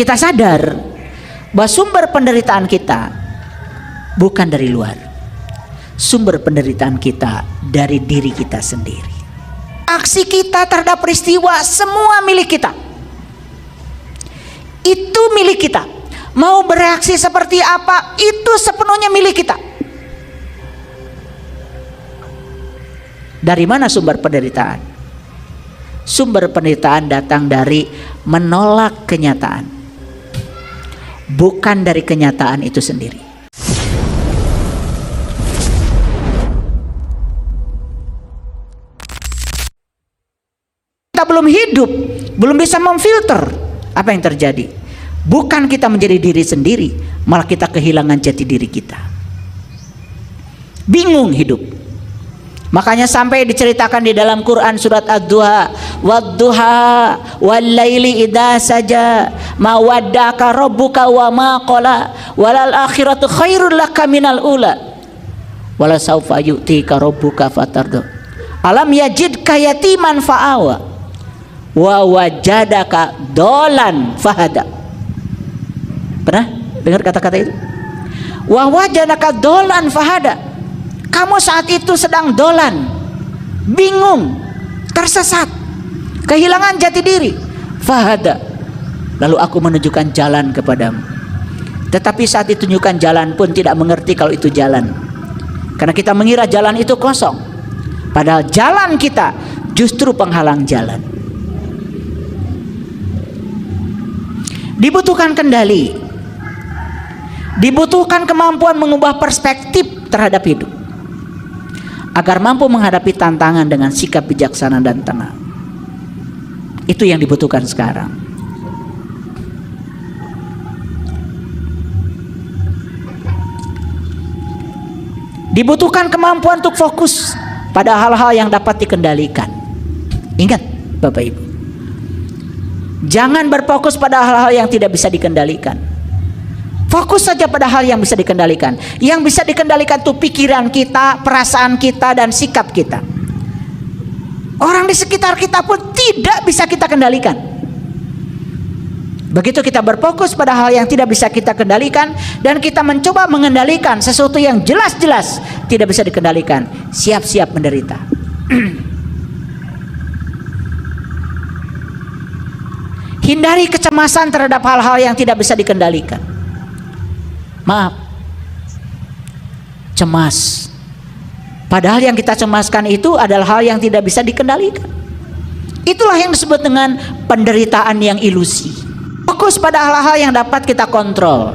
kita sadar bahwa sumber penderitaan kita bukan dari luar. Sumber penderitaan kita dari diri kita sendiri. Aksi kita terhadap peristiwa semua milik kita. Itu milik kita. Mau bereaksi seperti apa, itu sepenuhnya milik kita. Dari mana sumber penderitaan? Sumber penderitaan datang dari menolak kenyataan, bukan dari kenyataan itu sendiri. Kita belum hidup, belum bisa memfilter apa yang terjadi. Bukan kita menjadi diri sendiri, malah kita kehilangan jati diri kita. Bingung hidup. Makanya sampai diceritakan di dalam Quran surat Ad-Duha, wad-duha wal-laili idza saja ma waddaka rabbuka wa ma qala walal akhiratu khairul laka minal ula wala saufa yu'tika rabbuka fatarda alam yajidka yatiman fa'awa wa wajadaka dolan fahada. Pernah dengar kata-kata itu? Wa wajadaka dolan fahada. Kamu saat itu sedang dolan, bingung, tersesat, kehilangan jati diri. Fahada, lalu aku menunjukkan jalan kepadamu. Tetapi saat ditunjukkan jalan pun tidak mengerti kalau itu jalan, karena kita mengira jalan itu kosong, padahal jalan kita justru penghalang jalan. Dibutuhkan kendali, dibutuhkan kemampuan mengubah perspektif terhadap hidup agar mampu menghadapi tantangan dengan sikap bijaksana dan tenang. Itu yang dibutuhkan sekarang. Dibutuhkan kemampuan untuk fokus pada hal-hal yang dapat dikendalikan. Ingat Bapak Ibu, jangan berfokus pada hal-hal yang tidak bisa dikendalikan. Fokus saja pada hal yang bisa dikendalikan. Yang bisa dikendalikan itu pikiran kita, perasaan kita, dan sikap kita. Orang di sekitar kita pun tidak bisa kita kendalikan. Begitu kita berfokus pada hal yang tidak bisa kita kendalikan dan kita mencoba mengendalikan sesuatu yang jelas-jelas tidak bisa dikendalikan, siap-siap menderita. Hindari kecemasan terhadap hal-hal yang tidak bisa dikendalikan. Maaf, cemas. Padahal yang kita cemaskan itu adalah hal yang tidak bisa dikendalikan. Itulah yang disebut dengan penderitaan yang ilusi. Fokus pada hal-hal yang dapat kita kontrol.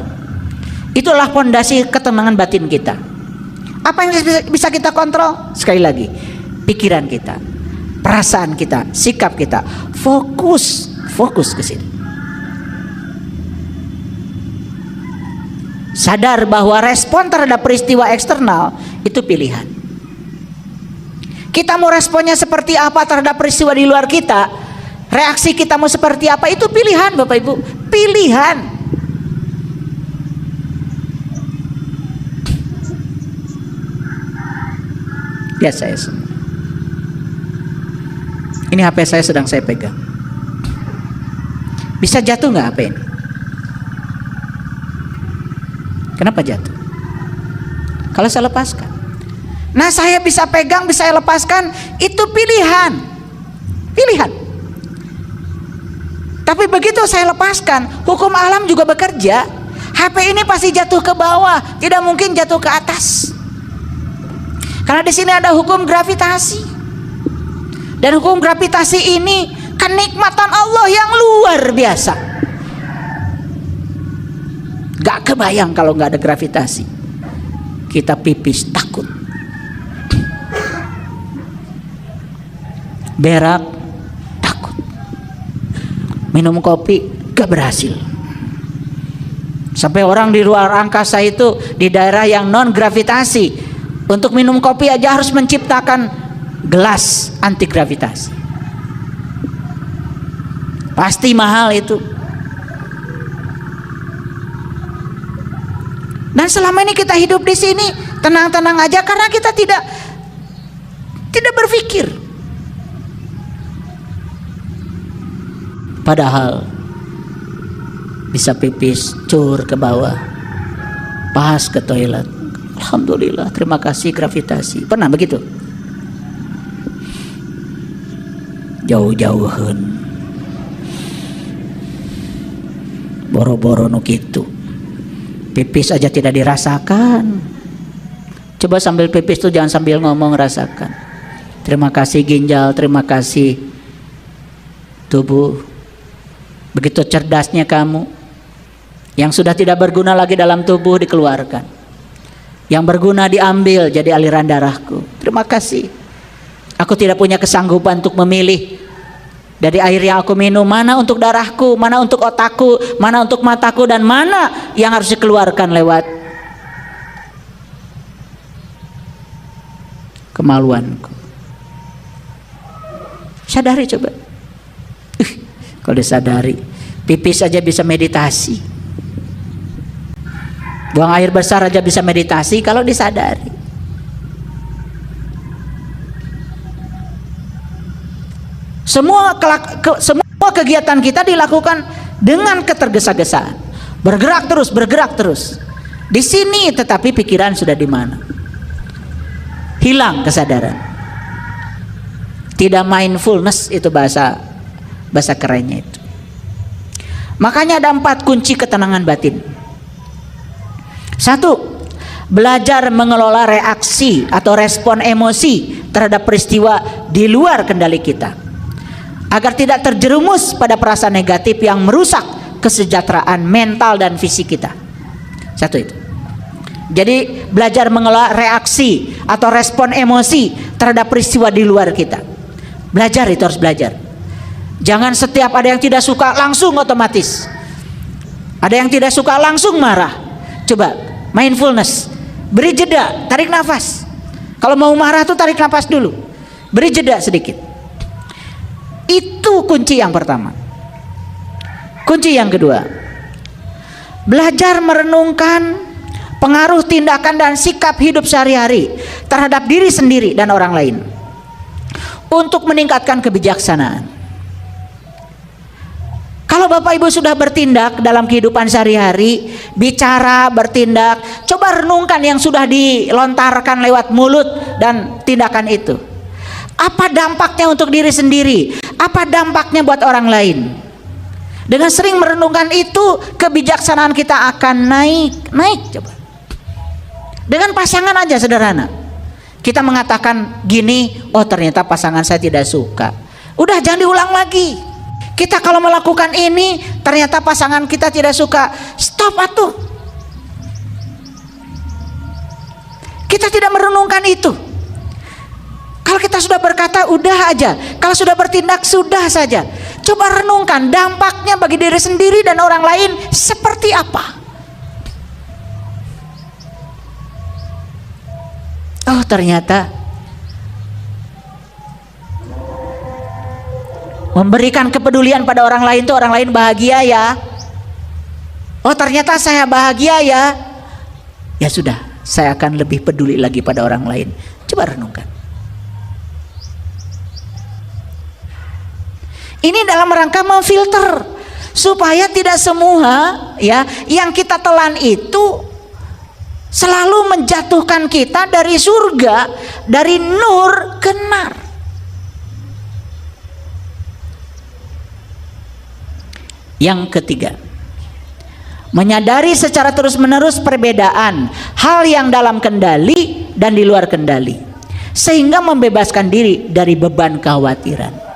Itulah fondasi ketenangan batin kita. Apa yang bisa kita kontrol? Sekali lagi, pikiran kita, perasaan kita, sikap kita. Fokus ke sini. Sadar bahwa respon terhadap peristiwa eksternal itu pilihan. Kita mau responnya seperti apa terhadap peristiwa di luar kita, reaksi kita mau seperti apa, itu pilihan Bapak Ibu, pilihan. Ya saya, ini HP saya sedang saya pegang. Bisa jatuh nggak HP ini? Kenapa jatuh? Kalau saya lepaskan. Nah, saya bisa pegang, bisa saya lepaskan, itu pilihan. Pilihan. Tapi begitu saya lepaskan, hukum alam juga bekerja. HP ini pasti jatuh ke bawah, tidak mungkin jatuh ke atas. Karena di sini ada hukum gravitasi. Dan hukum gravitasi ini kenikmatan Allah yang luar biasa. Gak kebayang kalau gak ada gravitasi. Kita pipis takut, berak takut, minum kopi gak berhasil. Sampai orang di luar angkasa itu, di daerah yang non gravitasi, untuk minum kopi aja harus menciptakan gelas anti gravitasi. Pasti mahal itu. Dan selama ini kita hidup di sini tenang-tenang aja karena kita tidak berpikir. Padahal bisa pipis cur ke bawah, pas ke toilet. Alhamdulillah, terima kasih gravitasi. Pernah begitu? Jauh-jauhan, boro-boro nu kitu. Pipis aja tidak dirasakan. Coba sambil pipis tuh jangan sambil ngomong, rasakan. Terima kasih ginjal, terima kasih tubuh. Begitu cerdasnya kamu. Yang sudah tidak berguna lagi dalam tubuh dikeluarkan. Yang berguna diambil jadi aliran darahku. Terima kasih. Aku tidak punya kesanggupan untuk memilih dari air yang aku minum, mana untuk darahku, mana untuk otakku, mana untuk mataku, dan mana yang harus dikeluarkan lewat kemaluanku. Sadari coba. Kalau disadari, pipis aja bisa meditasi. Buang air besar aja bisa meditasi kalau disadari. Semua kegiatan kita dilakukan dengan ketergesa-gesaan. Bergerak terus. Di sini tetapi pikiran sudah di mana? Hilang kesadaran. Tidak mindfulness, itu bahasa kerennya itu. Makanya ada 4 kunci ketenangan batin. 1. Belajar mengelola reaksi atau respon emosi terhadap peristiwa di luar kendali kita, agar tidak terjerumus pada perasaan negatif yang merusak kesejahteraan mental dan fisik kita. 1 itu. Jadi belajar mengelola reaksi atau respon emosi terhadap peristiwa di luar kita. Belajar, itu harus belajar. Jangan setiap ada yang tidak suka langsung otomatis. Ada yang tidak suka langsung marah. Coba mindfulness. Beri jeda, tarik nafas. Kalau mau marah tuh tarik nafas dulu. Beri jeda sedikit. Itu kunci yang pertama. Kunci yang kedua, belajar merenungkan pengaruh tindakan dan sikap hidup sehari-hari terhadap diri sendiri dan orang lain untuk meningkatkan kebijaksanaan. Kalau Bapak Ibu sudah bertindak dalam kehidupan sehari-hari, bicara, bertindak, coba renungkan yang sudah dilontarkan lewat mulut dan tindakan itu. Apa dampaknya untuk diri sendiri? Apa dampaknya buat orang lain? Dengan sering merenungkan itu, kebijaksanaan kita akan naik coba. Dengan pasangan aja sederhana. Kita mengatakan gini, oh ternyata pasangan saya tidak suka. Udah, jangan diulang lagi. Kita kalau melakukan ini, ternyata pasangan kita tidak suka. Stop atuh. Kita tidak merenungkan itu. Kalau kita sudah berkata, udah aja. Kalau sudah bertindak, sudah saja. Coba renungkan dampaknya bagi diri sendiri dan orang lain seperti apa. Oh ternyata memberikan kepedulian pada orang lain itu orang lain bahagia ya. Oh ternyata saya bahagia ya. Ya sudah, saya akan lebih peduli lagi pada orang lain. Coba renungkan. Ini dalam rangka memfilter supaya tidak semua ya yang kita telan itu selalu menjatuhkan kita dari surga, dari nur ke nar. Yang ketiga, menyadari secara terus-menerus perbedaan hal yang dalam kendali dan di luar kendali, sehingga membebaskan diri dari beban kekhawatiran.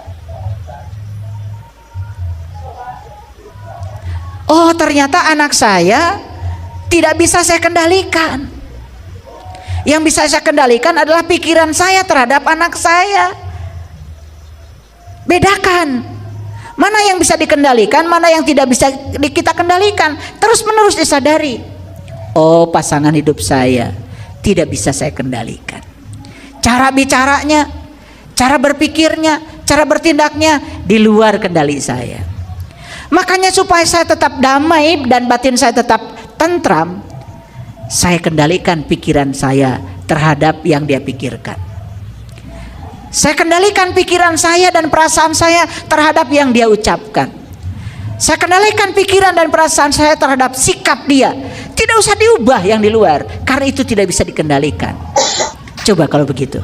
Oh ternyata anak saya tidak bisa saya kendalikan. Yang bisa saya kendalikan adalah pikiran saya terhadap anak saya. Bedakan mana yang bisa dikendalikan, mana yang tidak bisa kita kendalikan. Terus menerus disadari. Oh pasangan hidup saya tidak bisa saya kendalikan. Cara bicaranya, cara berpikirnya, cara bertindaknya di luar kendali saya. Makanya supaya saya tetap damai dan batin saya tetap tentram, saya kendalikan pikiran saya terhadap yang dia pikirkan. Saya kendalikan pikiran saya dan perasaan saya terhadap yang dia ucapkan. Saya kendalikan pikiran dan perasaan saya terhadap sikap dia. Tidak usah diubah yang di luar, karena itu tidak bisa dikendalikan. Coba kalau begitu,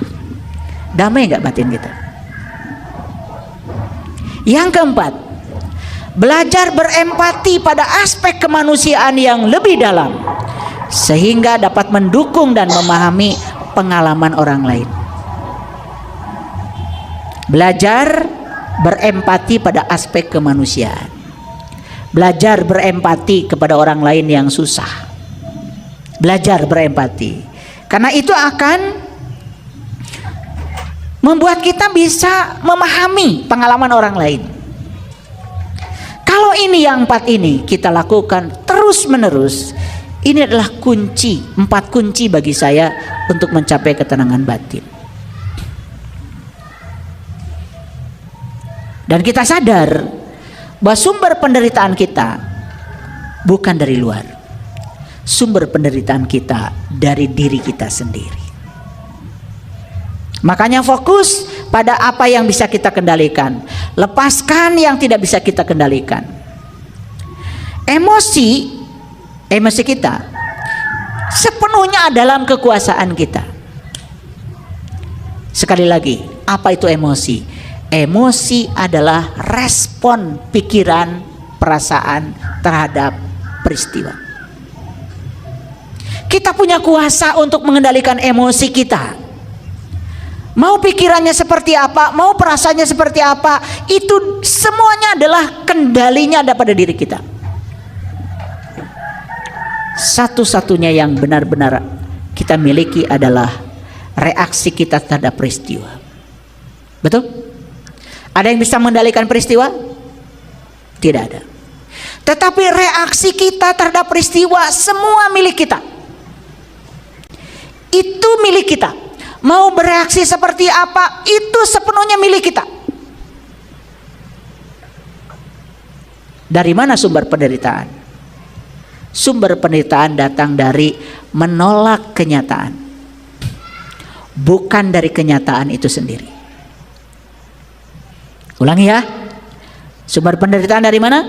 damai nggak batin kita? Yang keempat, belajar berempati pada aspek kemanusiaan yang lebih dalam, sehingga dapat mendukung dan memahami pengalaman orang lain. Belajar berempati pada aspek kemanusiaan. Belajar berempati kepada orang lain yang susah. Belajar berempati. Karena itu akan membuat kita bisa memahami pengalaman orang lain. Kalau ini yang 4 ini kita lakukan terus menerus, ini adalah kunci, 4 kunci bagi saya untuk mencapai ketenangan batin. Dan kita sadar bahwa sumber penderitaan kita bukan dari luar. Sumber penderitaan kita dari diri kita sendiri. Makanya fokus pada apa yang bisa kita kendalikan. Lepaskan yang tidak bisa kita kendalikan. Emosi kita sepenuhnya dalam kekuasaan kita. Sekali lagi, apa itu emosi? Emosi adalah respon pikiran, perasaan terhadap peristiwa. Kita punya kuasa untuk mengendalikan emosi kita. Mau pikirannya seperti apa, mau perasaannya seperti apa, itu semuanya adalah kendalinya ada pada diri kita. Satu-satunya yang benar-benar kita miliki adalah reaksi kita terhadap peristiwa. Betul? Ada yang bisa mengendalikan peristiwa? Tidak ada. Tetapi reaksi kita terhadap peristiwa semua milik kita. Itu milik kita. Mau bereaksi seperti apa, itu sepenuhnya milik kita. Dari mana sumber penderitaan? Sumber penderitaan datang dari menolak kenyataan, bukan dari kenyataan itu sendiri. Ulangi ya. Sumber penderitaan dari mana?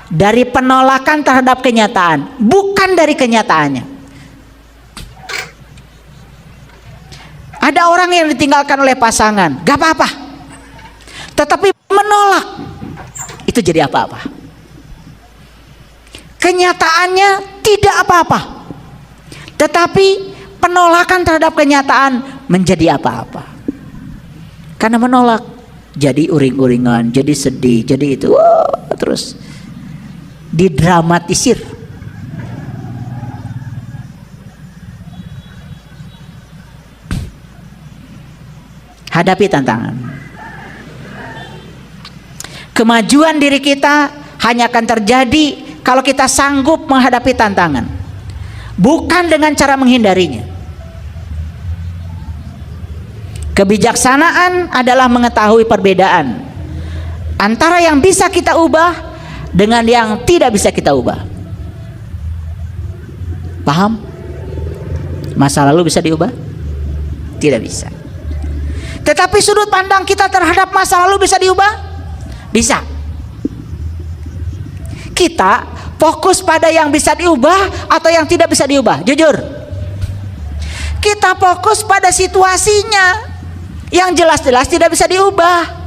Dari penolakan terhadap kenyataan, bukan dari kenyataannya. Ada orang yang ditinggalkan oleh pasangan, gak apa-apa, tetapi menolak, itu jadi apa-apa. Kenyataannya tidak apa-apa, tetapi penolakan terhadap kenyataan menjadi apa-apa. Karena menolak, jadi uring-uringan, jadi sedih, jadi itu, terus didramatisir. Hadapi tantangan. Kemajuan diri kita hanya akan terjadi kalau kita sanggup menghadapi tantangan, bukan dengan cara menghindarinya. Kebijaksanaan adalah mengetahui perbedaan antara yang bisa kita ubah dengan yang tidak bisa kita ubah. Paham? Masa lalu bisa diubah? Tidak bisa. Tetapi sudut pandang kita terhadap masa lalu bisa diubah? Bisa. Kita fokus pada yang bisa diubah atau yang tidak bisa diubah? Jujur. Kita fokus pada situasinya yang jelas-jelas tidak bisa diubah.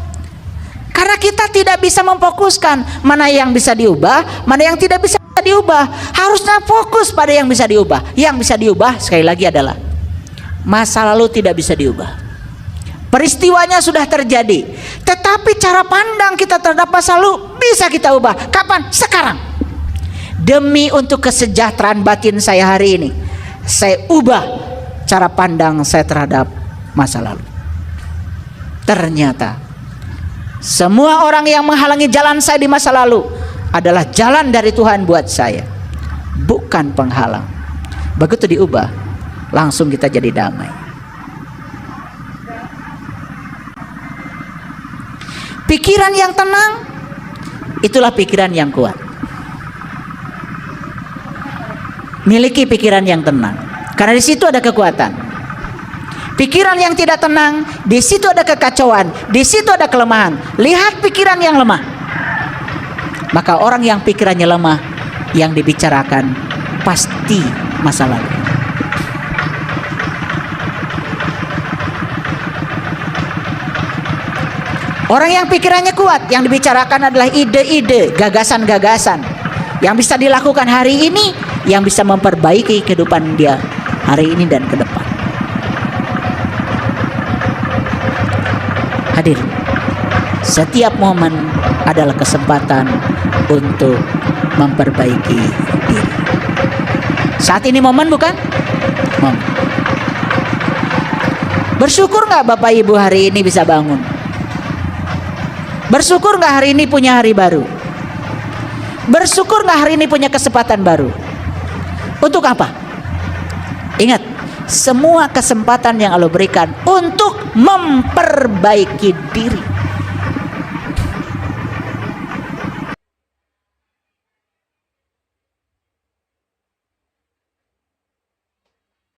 Karena kita tidak bisa memfokuskan mana yang bisa diubah, mana yang tidak bisa diubah. Harusnya fokus pada yang bisa diubah. Yang bisa diubah sekali lagi adalah masa lalu tidak bisa diubah. Peristiwanya sudah terjadi, tetapi cara pandang kita terhadap masa lalu bisa kita ubah. Kapan? Sekarang. Demi untuk kesejahteraan batin saya hari ini, saya ubah cara pandang saya terhadap masa lalu. Ternyata semua orang yang menghalangi jalan saya di masa lalu adalah jalan dari Tuhan buat saya, bukan penghalang. Begitu diubah, langsung kita jadi damai. Pikiran yang tenang, itulah pikiran yang kuat. Miliki pikiran yang tenang, karena di situ ada kekuatan. Pikiran yang tidak tenang, di situ ada kekacauan, di situ ada kelemahan. Lihat pikiran yang lemah. Maka orang yang pikirannya lemah, yang dibicarakan pasti masa lalu. Orang yang pikirannya kuat, yang dibicarakan adalah ide-ide, gagasan-gagasan yang bisa dilakukan hari ini, yang bisa memperbaiki kehidupan dia hari ini dan ke depan. Hadir, setiap momen adalah kesempatan untuk memperbaiki diri. Saat ini momen bukan? Momen. Bersyukur nggak Bapak Ibu hari ini bisa bangun? Bersyukur nggak hari ini punya hari baru? Bersyukur nggak hari ini punya kesempatan baru? Untuk apa? Ingat, semua kesempatan yang Allah berikan untuk memperbaiki diri.